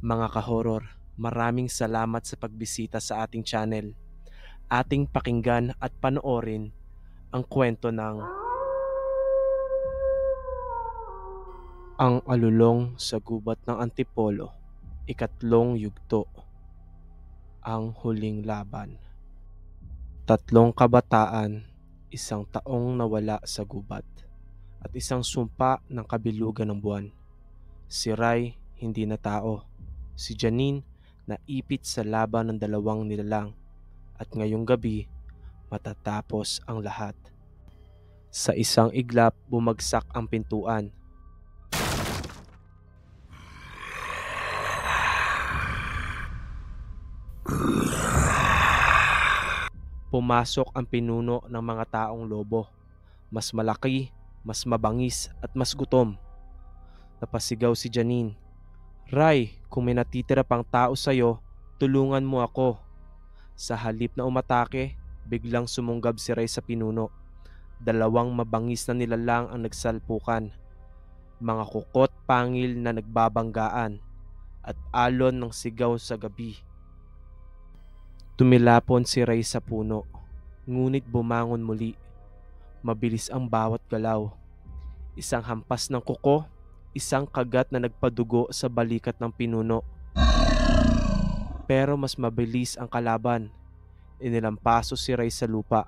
Mga ka-horror, maraming salamat sa pagbisita sa ating channel. Ating pakinggan at panoorin ang kwento ng Ang Alulong sa Gubat ng Antipolo, Ikatlong Yugto, Ang Huling Laban. 3 kabataan, 1 taong nawala sa gubat, at 1 sumpa ng kabilugan ng buwan. Si Ray, hindi na tao. Si Janine, naipit sa laban ng 2 nilalang. At ngayong gabi, matatapos ang lahat. Sa isang iglap, bumagsak ang pintuan. Pumasok ang pinuno ng mga taong lobo. Mas malaki, mas mabangis at mas gutom. Napasigaw si Janine, "Ray, kung may natitira pang tao sa'yo, tulungan mo ako." Sa halip na umatake, biglang sumunggab si Ray sa pinuno. 2 mabangis na nilalang ang nagsalpukan. Mga kukot pangil na nagbabanggaan at alon ng sigaw sa gabi. Tumilapon si Ray sa puno, ngunit bumangon muli. Mabilis ang bawat galaw. 1 hampas ng kuko, 1 kagat na nagpadugo sa balikat ng pinuno. Pero mas mabilis ang kalaban. Inilampaso si Ray sa lupa.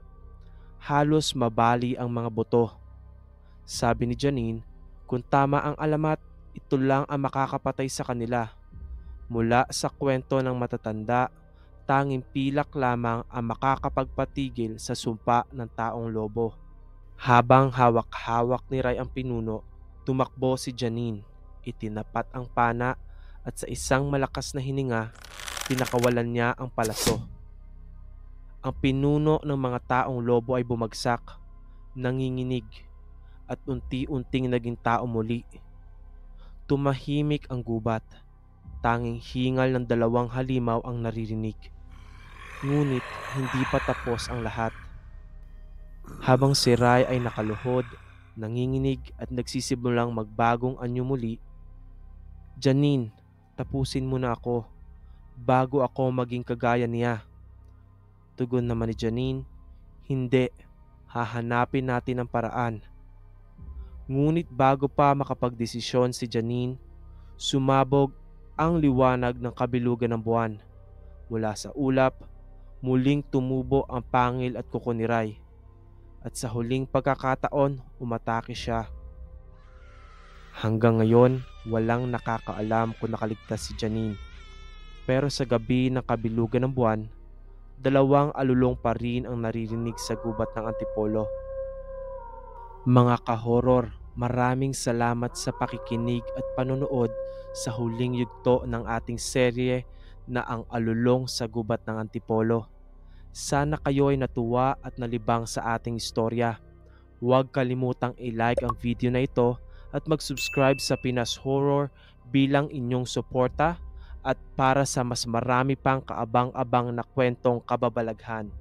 Halos mabali ang mga buto. Sabi ni Janine, kung tama ang alamat, ito lang ang makakapatay sa kanila. Mula sa kwento ng matatanda, tanging pilak lamang ang makakapagpatigil sa sumpa ng taong lobo. Habang hawak-hawak ni Ray ang pinuno, tumakbo si Janine. Itinapat ang pana at sa isang malakas na hininga, pinakawalan niya ang palaso. Ang pinuno ng mga taong lobo ay bumagsak, nanginginig, at unti-unting naging tao muli. Tumahimik ang gubat. Tanging hingal ng 2 halimaw ang naririnig. Ngunit hindi pa tapos ang lahat. Habang si Ray ay nakaluhod, nanginginig at nagsisimulang magbagong anyo muli, "Janine, tapusin mo na ako bago ako maging kagaya niya." Tugon naman ni Janine, "Hindi, hahanapin natin ang paraan." Ngunit bago pa makapagdesisyon si Janine, sumabog ang liwanag ng kabilugan ng buwan. Mula sa ulap, muling tumubo ang pangil at kuko ni Ray. At sa huling pagkakataon, umatake siya. Hanggang ngayon, walang nakakaalam kung nakaligtas si Janine. Pero sa gabi ng kabilugan ng buwan, 2 alulong pa rin ang naririnig sa gubat ng Antipolo. Mga ka-horror, maraming salamat sa pakikinig at panonood sa huling yugto ng ating serye na Ang Alulong sa Gubat ng Antipolo. Sana kayo ay natuwa at nalibang sa ating istorya. Huwag kalimutang i-like ang video na ito at mag-subscribe sa Pinas Horror bilang inyong suporta at para sa mas marami pang kaabang-abang na kwentong kababalaghan.